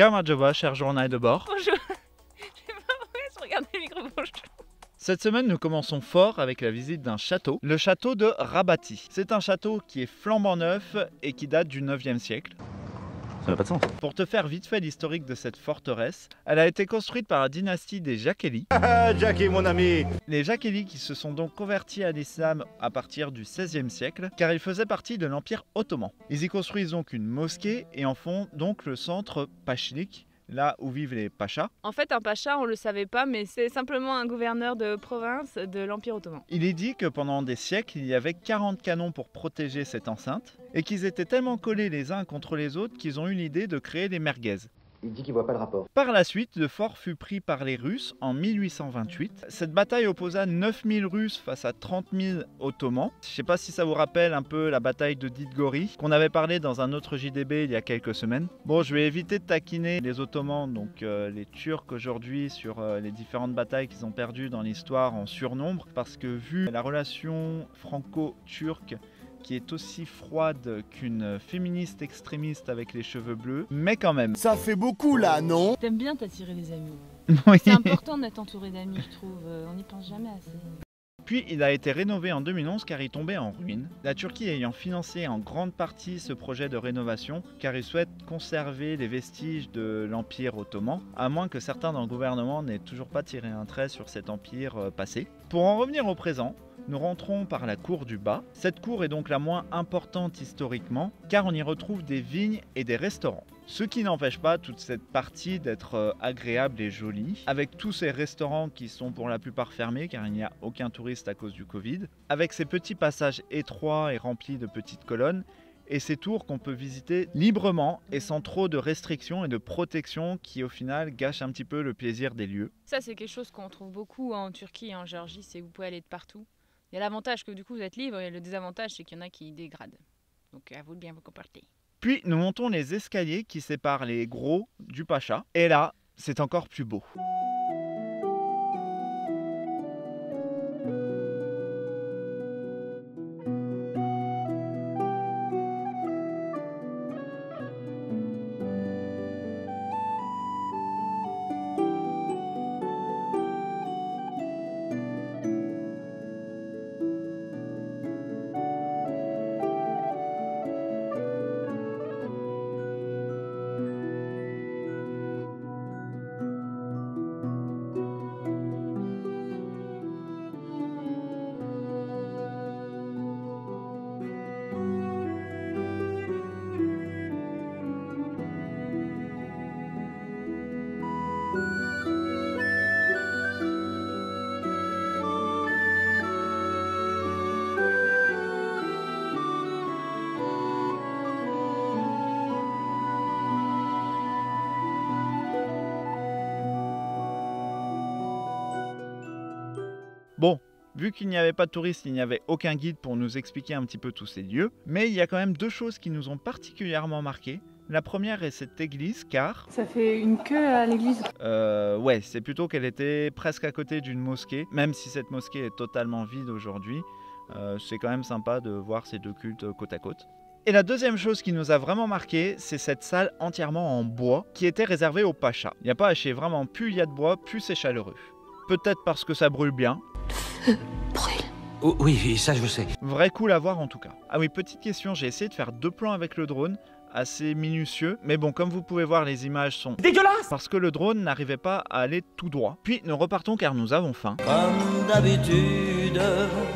Gamarjova, cher journal de bord. Bonjour. Je sais pas pourquoi je regarde le micro, bonjour. Cette semaine, nous commençons fort avec la visite d'un château, le château de Rabati. C'est un château qui est flambant neuf et qui date du 9e siècle. Ça n'a pas de sens. Pour te faire vite fait l'historique de cette forteresse, elle a été construite par la dynastie des Jacquelis. Jackie, mon ami. Les Jacquelis qui se sont donc convertis à l'islam à partir du 16e siècle, car ils faisaient partie de l'Empire ottoman. Ils y construisent donc une mosquée et en font donc le centre pachlik, là où vivent les pachas. En fait, un pacha, on le savait pas, mais c'est simplement un gouverneur de province de l'Empire ottoman. Il est dit que pendant des siècles, il y avait 40 canons pour protéger cette enceinte, et qu'ils étaient tellement collés les uns contre les autres qu'ils ont eu l'idée de créer des merguez. Il dit qu'il voit pas le rapport. Par la suite, le fort fut pris par les Russes en 1828. Cette bataille opposa 9000 Russes face à 30 000 Ottomans. Je ne sais pas si ça vous rappelle un peu la bataille de Didgori, qu'on avait parlé dans un autre JDB il y a quelques semaines. Bon, je vais éviter de taquiner les Ottomans, donc les Turcs aujourd'hui, sur les différentes batailles qu'ils ont perdues dans l'histoire en surnombre, parce que vu la relation franco-turque, qui est aussi froide qu'une féministe extrémiste avec les cheveux bleus, mais quand même. Ça fait beaucoup là, non? T'aimes bien t'attirer les amis. Oui. C'est important d'être entouré d'amis, je trouve. On n'y pense jamais assez. Puis il a été rénové en 2011 car il tombait en ruine. La Turquie ayant financé en grande partie ce projet de rénovation car il souhaite conserver les vestiges de l'Empire ottoman, à moins que certains dans le gouvernement n'aient toujours pas tiré un trait sur cet empire passé. Pour en revenir au présent, nous rentrons par la cour du bas. Cette cour est donc la moins importante historiquement car on y retrouve des vignes et des restaurants. Ce qui n'empêche pas toute cette partie d'être agréable et jolie, avec tous ces restaurants qui sont pour la plupart fermés car il n'y a aucun touriste à cause du Covid, avec ces petits passages étroits et remplis de petites colonnes, et ces tours qu'on peut visiter librement et sans trop de restrictions et de protections qui au final gâchent un petit peu le plaisir des lieux. Ça, c'est quelque chose qu'on trouve beaucoup en Turquie et en Géorgie, c'est que vous pouvez aller de partout. Il y a l'avantage que du coup vous êtes libre et le désavantage c'est qu'il y en a qui dégradent. Donc à vous de bien vous comporter. Puis nous montons les escaliers qui séparent les gros du pacha. Et là, c'est encore plus beau. Bon, vu qu'il n'y avait pas de touristes, il n'y avait aucun guide pour nous expliquer un petit peu tous ces lieux, mais il y a quand même deux choses qui nous ont particulièrement marqué. La première est cette église car... Ça fait une queue à l'église. Ouais, c'est plutôt qu'elle était presque à côté d'une mosquée, même si cette mosquée est totalement vide aujourd'hui. C'est quand même sympa de voir ces deux cultes côte à côte. Et la deuxième chose qui nous a vraiment marqué, c'est cette salle entièrement en bois qui était réservée aux pachas. Il n'y a pas à chier, vraiment, plus il y a de bois, plus c'est chaleureux. Peut-être parce que ça brûle bien. Brûle. Oh, oui, ça je sais. Vrai cool à voir en tout cas. Ah oui, petite question, j'ai essayé de faire 2 plans avec le drone, assez minutieux, mais bon, comme vous pouvez voir, les images sont Dégueulasse! parce que le drone n'arrivait pas à aller tout droit. Puis nous repartons car nous avons faim. Comme d'habitude.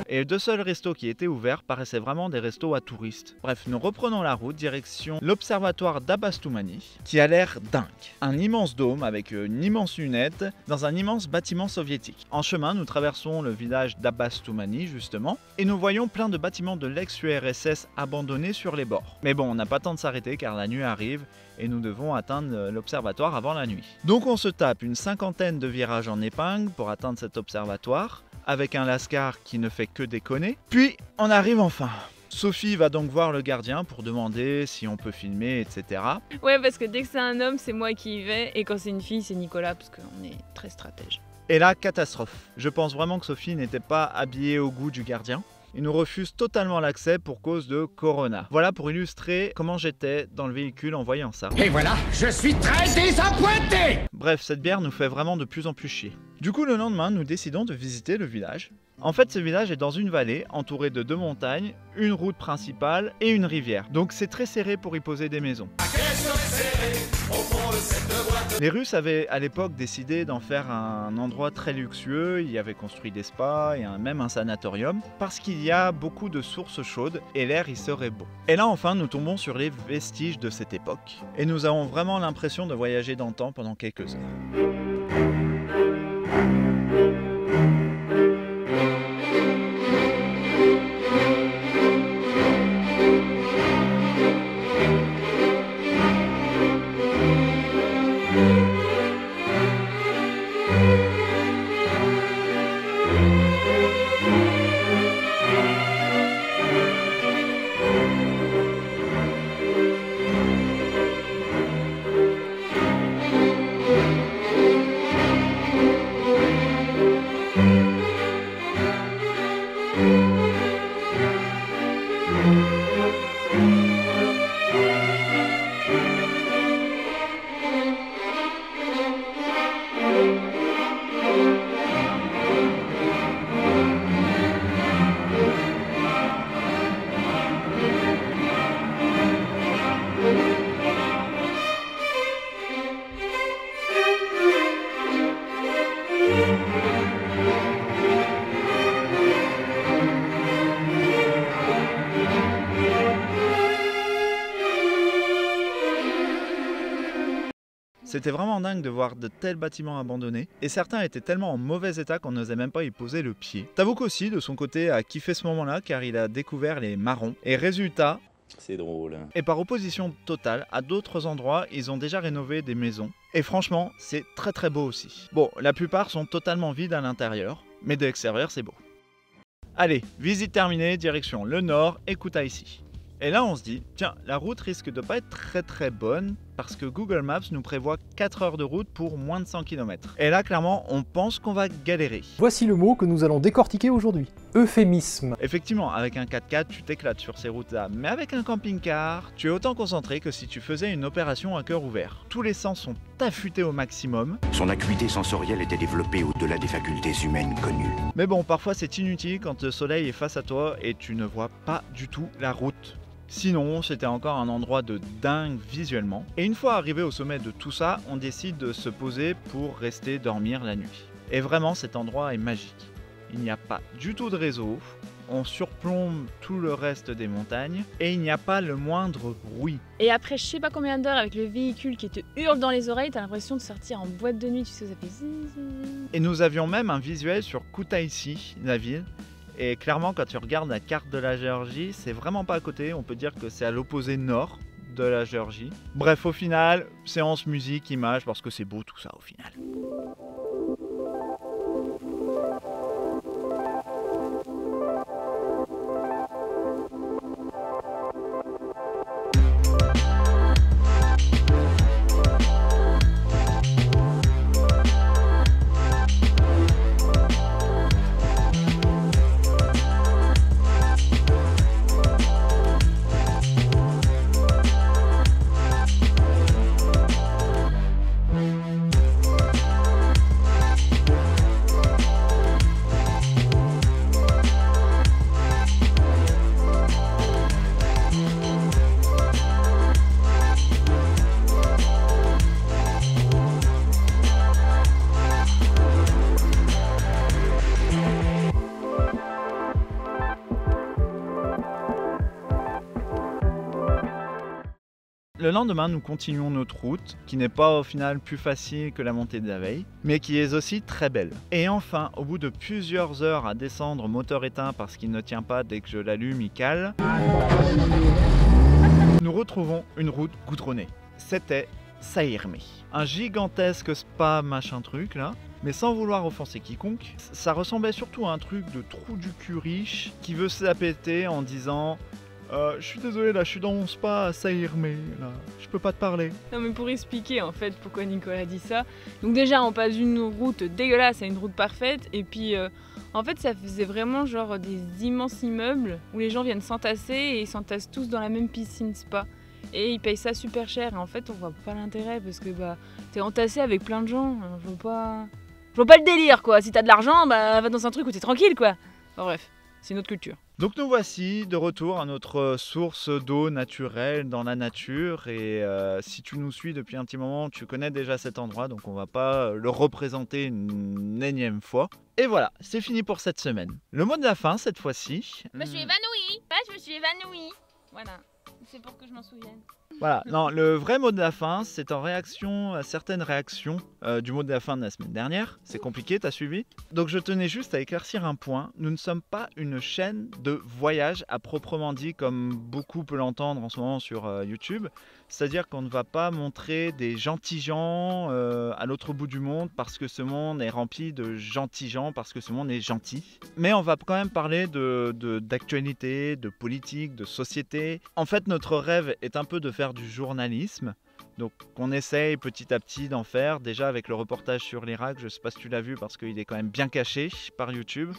Et les deux seuls restos qui étaient ouverts paraissaient vraiment des restos à touristes. Bref, nous reprenons la route direction l'observatoire d'Abastoumani, qui a l'air dingue. Un immense dôme avec une immense lunette dans un immense bâtiment soviétique. En chemin, nous traversons le village d'Abastoumani justement, et nous voyons plein de bâtiments de l'ex-URSS abandonnés sur les bords. Mais bon, on n'a pas le temps de s'arrêter car la nuit arrive et nous devons atteindre l'observatoire avant la nuit. Donc on se tape une 50aine de virages en épingle pour atteindre cet observatoire, avec un lascar qui ne fait que déconner. Puis on arrive enfin. Sophie va donc voir le gardien pour demander si on peut filmer, etc. Ouais, parce que dès que c'est un homme, c'est moi qui y vais. Et quand c'est une fille, c'est Nicolas, parce qu'on est très stratège. Et là, catastrophe. Je pense vraiment que Sophie n'était pas habillée au goût du gardien. Ils nous refusent totalement l'accès pour cause de Corona. Voilà pour illustrer comment j'étais dans le véhicule en voyant ça. Et voilà, je suis très désappointé! Bref, cette bière nous fait vraiment de plus en plus chier. Du coup, le lendemain, nous décidons de visiter le village. En fait, ce village est dans une vallée, entourée de 2 montagnes, une route principale et une rivière. Donc c'est très serré pour y poser des maisons. Les Russes avaient à l'époque décidé d'en faire un endroit très luxueux, ils y avaient construit des spas et même un sanatorium, parce qu'il y a beaucoup de sources chaudes et l'air y serait beau. Et là enfin nous tombons sur les vestiges de cette époque, et nous avons vraiment l'impression de voyager dans le temps pendant quelques heures. C'était vraiment dingue de voir de tels bâtiments abandonnés, et certains étaient tellement en mauvais état qu'on n'osait même pas y poser le pied. Tavouk aussi, de son côté, a kiffé ce moment-là car il a découvert les marrons, et résultat... C'est drôle. Et par opposition totale, à d'autres endroits, ils ont déjà rénové des maisons. Et franchement, c'est très très beau aussi. Bon, la plupart sont totalement vides à l'intérieur, mais de l'extérieur, c'est beau. Allez, visite terminée, direction le nord et Kutaïsi. Et là on se dit, tiens, la route risque de pas être très bonne parce que Google Maps nous prévoit 4 heures de route pour moins de 100 km. Et là clairement on pense qu'on va galérer. Voici le mot que nous allons décortiquer aujourd'hui. Euphémisme. Effectivement, avec un 4x4 tu t'éclates sur ces routes-là, mais avec un camping-car, tu es autant concentré que si tu faisais une opération à cœur ouvert. Tous les sens sont affûtés au maximum. Son acuité sensorielle était développée au-delà des facultés humaines connues. Mais bon, parfois c'est inutile quand le soleil est face à toi et tu ne vois pas du tout la route. Sinon, c'était encore un endroit de dingue visuellement. Et une fois arrivé au sommet de tout ça, on décide de se poser pour rester dormir la nuit. Et vraiment, cet endroit est magique. Il n'y a pas du tout de réseau, on surplombe tout le reste des montagnes et il n'y a pas le moindre bruit. Et après je sais pas combien d'heures avec le véhicule qui te hurle dans les oreilles, t'as l'impression de sortir en boîte de nuit, tu sais, ça fait zzzz. Et nous avions même un visuel sur Kutaïsi, la ville. Et clairement, quand tu regardes la carte de la Géorgie, c'est vraiment pas à côté. On peut dire que c'est à l'opposé nord de la Géorgie. Bref, au final, séance musique, image, parce que c'est beau tout ça au final. Le lendemain, nous continuons notre route, qui n'est pas au final plus facile que la montée de la veille, mais qui est aussi très belle. Et enfin, au bout de plusieurs heures à descendre moteur éteint parce qu'il ne tient pas dès que je l'allume, il cale, nous retrouvons une route goudronnée. C'était Sairmi. Un gigantesque spa machin truc là, mais sans vouloir offenser quiconque, ça ressemblait surtout à un truc de trou du cul riche qui veut se la péter en disant Je suis désolé, là, je suis dans mon spa à Saïrmé, là. Je peux pas te parler. Non mais pour expliquer en fait pourquoi Nicolas dit ça. Donc déjà on passe d'une route dégueulasse à une route parfaite et puis en fait ça faisait vraiment genre des immenses immeubles où les gens viennent s'entasser et ils s'entassent tous dans la même piscine spa. Et ils payent ça super cher et en fait on voit pas l'intérêt parce que bah t'es entassé avec plein de gens. Je vois pas le délire quoi. Si t'as de l'argent bah va dans un truc où t'es tranquille quoi. Enfin, bref, c'est une autre culture. Donc nous voici de retour à notre source d'eau naturelle dans la nature et si tu nous suis depuis un petit moment, tu connais déjà cet endroit donc on va pas le représenter une énième fois. Et voilà, c'est fini pour cette semaine. Le mot de la fin cette fois-ci. Je me suis évanouie. Je me suis évanouie. Voilà, c'est pour que je m'en souvienne. Voilà, non, le vrai mot de la fin, c'est en réaction à certaines réactions du mot de la fin de la semaine dernière. C'est compliqué, t'as suivi? Donc je tenais juste à éclaircir un point. Nous ne sommes pas une chaîne de voyage à proprement dit, comme beaucoup peuvent l'entendre en ce moment sur YouTube. C'est-à-dire qu'on ne va pas montrer des gentils gens à l'autre bout du monde parce que ce monde est rempli de gentils gens, parce que ce monde est gentil. Mais on va quand même parler d'actualité, de politique, de société. En fait, notre rêve est un peu de faire du journalisme. Donc on essaye petit à petit d'en faire. Déjà avec le reportage sur l'Irak, je sais pas si tu l'as vu parce qu'il est quand même bien caché par YouTube.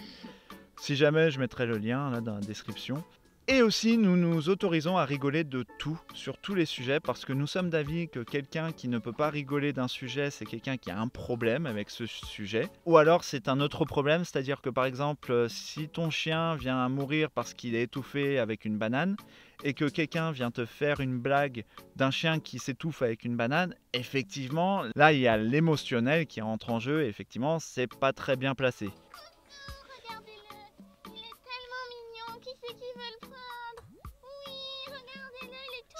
Si jamais, je mettrai le lien là dans la description. Et aussi, nous nous autorisons à rigoler de tout, sur tous les sujets, parce que nous sommes d'avis que quelqu'un qui ne peut pas rigoler d'un sujet, c'est quelqu'un qui a un problème avec ce sujet. Ou alors c'est un autre problème, c'est-à-dire que par exemple, si ton chien vient à mourir parce qu'il est étouffé avec une banane, et que quelqu'un vient te faire une blague d'un chien qui s'étouffe avec une banane, effectivement, là il y a l'émotionnel qui entre en jeu, et effectivement, c'est pas très bien placé.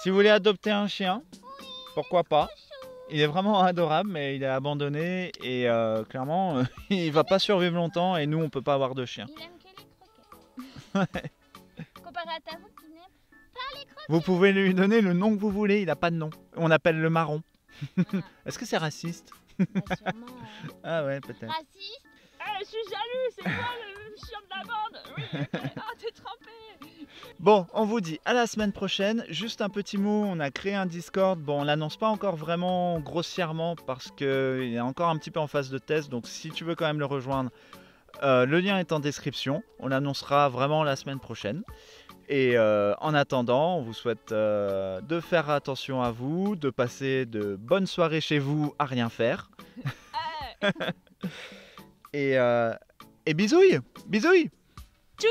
Si vous voulez adopter un chien, pourquoi pas. Il est vraiment adorable, mais il est abandonné et clairement, il va pas survivre longtemps et nous, on peut pas avoir de chien. Il aime que les croquettes. Comparé à ta route qui n'aime pas les croquettes. Vous pouvez lui donner le nom que vous voulez, il a pas de nom. On appelle le marron. Est-ce que c'est raciste? Bah, sûrement. Ah ouais, peut-être. Raciste. Je suis jaloux, c'est moi le chien de la bande. Oui, ok. Ah, t'es trempé. Bon, on vous dit à la semaine prochaine. Juste un petit mot, on a créé un Discord. Bon, on l'annonce pas encore vraiment grossièrement parce qu'il est encore un petit peu en phase de test. Donc si tu veux quand même le rejoindre, le lien est en description. On l'annoncera vraiment la semaine prochaine. Et en attendant, on vous souhaite de faire attention à vous, de passer de bonnes soirées chez vous à rien faire. Et bisouilles. Bisouilles. Tchou.